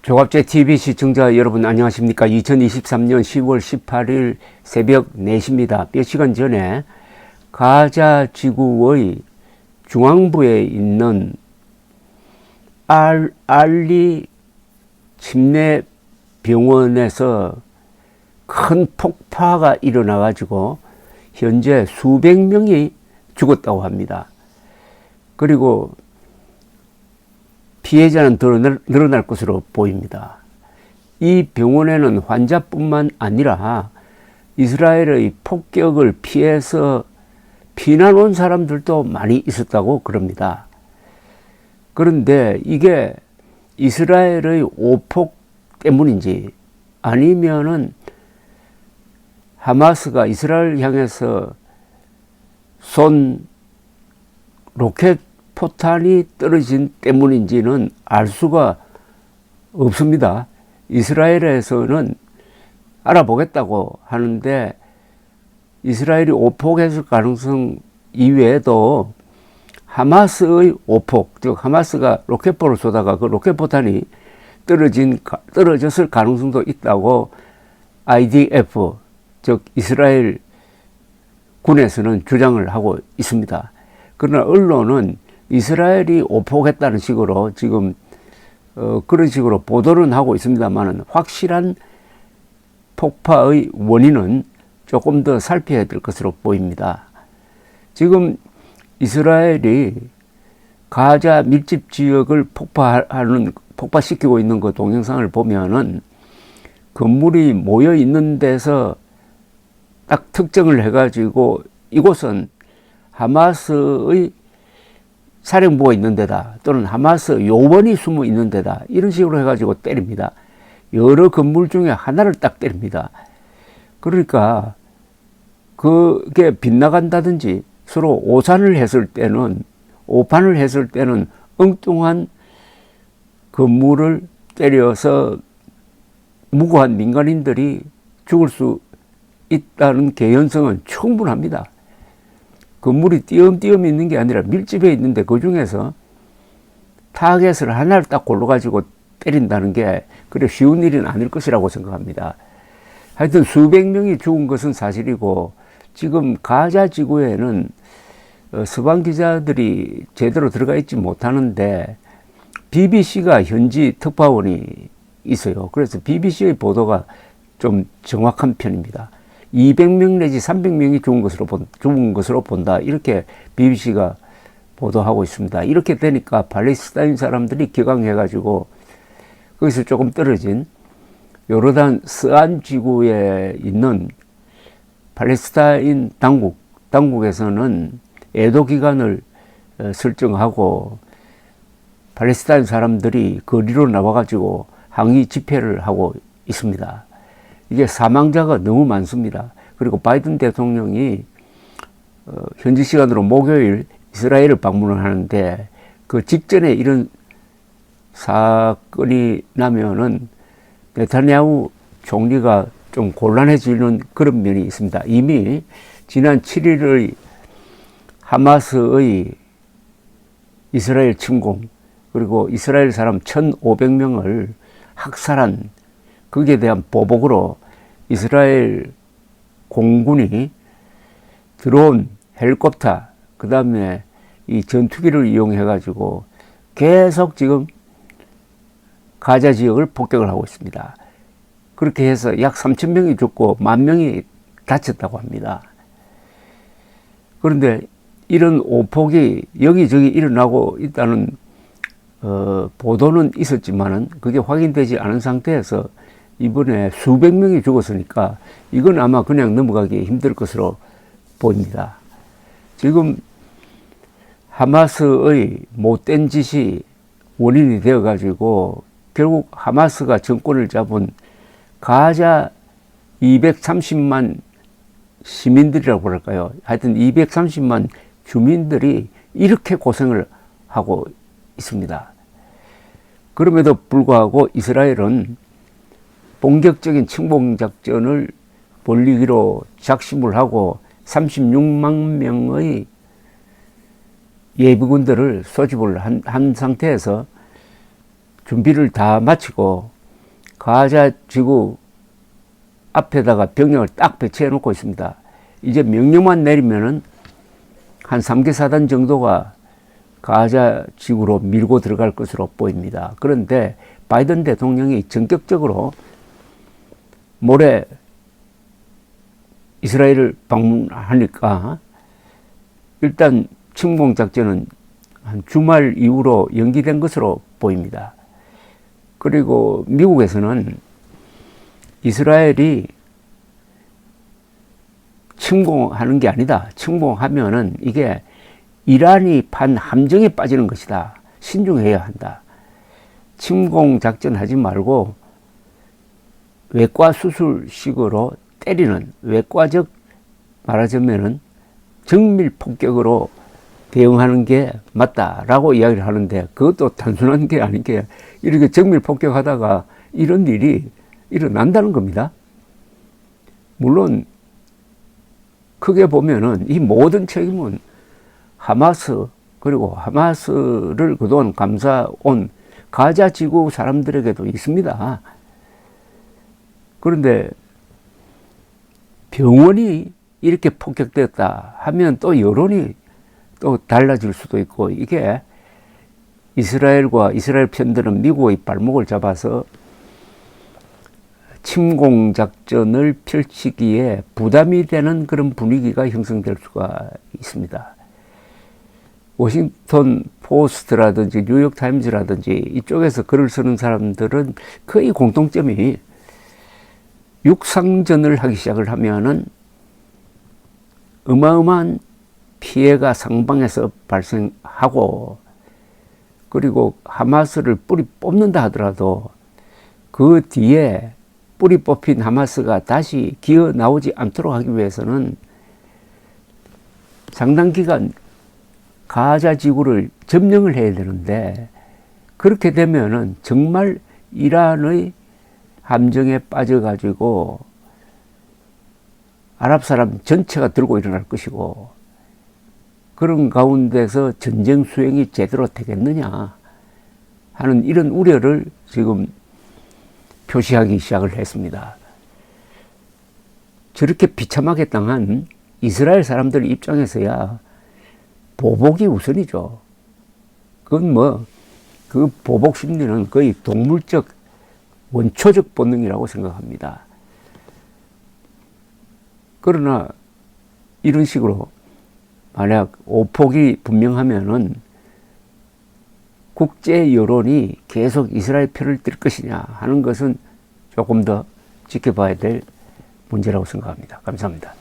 조갑제 TV 시청자 여러분 안녕하십니까? 2023년 10월 18일 새벽 4시입니다. 몇 시간 전에 가자 지구의 중앙부에 있는 알리 침례 병원에서 큰 폭파가 일어나 가지고 현재 수백 명이 죽었다고 합니다. 그리고 피해자는 더 늘어날 것으로 보입니다. 이 병원에는 환자뿐만 아니라 이스라엘의 폭격을 피해서 피난 온 사람들도 많이 있었다고 그럽니다. 그런데 이게 이스라엘의 오폭 때문인지 아니면은 하마스가 이스라엘 향해서 쏜 로켓 포탄이 떨어진 때문인지는 알 수가 없습니다. 이스라엘에서는 알아보겠다고 하는데 이스라엘이 오폭했을 가능성 이외에도 하마스의 오폭, 즉 하마스가 로켓포를 쏘다가 그 로켓포탄이 떨어졌을 가능성도 있다고 IDF, 즉 이스라엘 군에서는 주장을 하고 있습니다. 그러나 언론은 이스라엘이 오폭했다는 식으로 지금 그런 식으로 보도는 하고 있습니다만 확실한 폭파의 원인은 조금 더 살펴야 될 것으로 보입니다. 지금 이스라엘이 가자 밀집 지역을 폭파시키고 있는 그 동영상을 보면은 건물이 모여 있는 데서 딱 특정을 해가지고 이곳은 하마스의 사령부가 있는 데다 또는 하마스 요원이 숨어 있는 데다 이런 식으로 해가지고 때립니다. 여러 건물 중에 하나를 딱 때립니다. 그러니까 그게 빗나간다든지 서로 오판을 했을 때는 엉뚱한 건물을 때려서 무고한 민간인들이 죽을 수 있다는 개연성은 충분합니다. 건물이 띄엄띄엄 있는 게 아니라 밀집해 있는데 그 중에서 타겟을 하나를 딱 골라가지고 때린다는 게 그래 쉬운 일은 아닐 것이라고 생각합니다. 하여튼 수백 명이 죽은 것은 사실이고 지금 가자 지구에는 서방 기자들이 제대로 들어가 있지 못하는데 BBC가 현지 특파원이 있어요. 그래서 BBC의 보도가 좀 정확한 편입니다. 200명 내지 300명이 죽은 것으로 본다. 이렇게 BBC가 보도하고 있습니다. 이렇게 되니까 팔레스타인 사람들이 기강해가지고 거기서 조금 떨어진 요르단 스안 지구에 있는 팔레스타인 당국에서는 애도 기간을 설정하고 팔레스타인 사람들이 거리로 나와가지고 항의 집회를 하고 있습니다. 이게 사망자가 너무 많습니다. 그리고 바이든 대통령이 현지 시간으로 목요일 이스라엘을 방문을 하는데 그 직전에 이런 사건이 나면은 네타냐후 총리가 좀 곤란해지는 그런 면이 있습니다. 이미 지난 7일의 하마스의 이스라엘 침공 그리고 이스라엘 사람 1,500명을 학살한 거기에 대한 보복으로 이스라엘 공군이 드론, 헬리콥터, 그 다음에 이 전투기를 이용해 가지고 계속 지금 가자 지역을 폭격을 하고 있습니다. 그렇게 해서 약 3,000명이 죽고 10,000명이 다쳤다고 합니다. 그런데 이런 오폭이 여기저기 일어나고 있다는 보도는 있었지만은 그게 확인되지 않은 상태에서 이번에 수백 명이 죽었으니까 이건 아마 그냥 넘어가기 힘들 것으로 보입니다. 지금 하마스의 못된 짓이 원인이 되어 가지고 결국 하마스가 정권을 잡은 가자 230만 시민들이라고 그럴까요? 하여튼 230만 주민들이 이렇게 고생을 하고 있습니다. 그럼에도 불구하고 이스라엘은 본격적인 침공작전을 벌이기로 작심을 하고 36만 명의 예비군들을 소집을 한 상태에서 준비를 다 마치고 가자 지구 앞에다가 병력을 딱 배치해 놓고 있습니다. 이제 명령만 내리면은 한 3개 사단 정도가 가자 지구로 밀고 들어갈 것으로 보입니다. 그런데 바이든 대통령이 전격적으로 모레 이스라엘을 방문하니까 일단 침공 작전은 한 주말 이후로 연기된 것으로 보입니다. 그리고 미국에서는 이스라엘이 침공하는 게 아니다. 침공하면은 이게 이란이 판 함정에 빠지는 것이다. 신중해야 한다. 침공 작전 하지 말고 외과 수술식으로 때리는 외과적 말하자면은 정밀 폭격으로 대응하는 게 맞다라고 이야기를 하는데 그것도 단순한 게 아닌 게 이렇게 정밀 폭격하다가 이런 일이 일어난다는 겁니다. 물론 크게 보면은 이 모든 책임은 하마스 그리고 하마스를 그동안 감싸온 가자 지구 사람들에게도 있습니다. 그런데 병원이 이렇게 폭격됐다 하면 또 여론이 또 달라질 수도 있고 이게 이스라엘과 이스라엘 편들은 미국의 발목을 잡아서 침공 작전을 펼치기에 부담이 되는 그런 분위기가 형성될 수가 있습니다. 워싱턴 포스트라든지 뉴욕 타임즈라든지 이쪽에서 글을 쓰는 사람들은 거의 공통점이 육상전을 하기 시작을 하면은 어마어마한 피해가 상방에서 발생하고 그리고 하마스를 뿌리 뽑는다 하더라도 그 뒤에 뿌리 뽑힌 하마스가 다시 기어 나오지 않도록 하기 위해서는 상당 기간 가자 지구를 점령을 해야 되는데 그렇게 되면은 정말 이란의 함정에 빠져가지고 아랍 사람 전체가 들고 일어날 것이고 그런 가운데서 전쟁 수행이 제대로 되겠느냐 하는 이런 우려를 지금 표시하기 시작을 했습니다. 저렇게 비참하게 당한 이스라엘 사람들 입장에서야 보복이 우선이죠. 그건 그 보복 심리는 거의 동물적 원초적 본능이라고 생각합니다. 그러나 이런 식으로 만약 오폭이 분명하면은 국제 여론이 계속 이스라엘 편을 들 것이냐 하는 것은 조금 더 지켜봐야 될 문제라고 생각합니다. 감사합니다.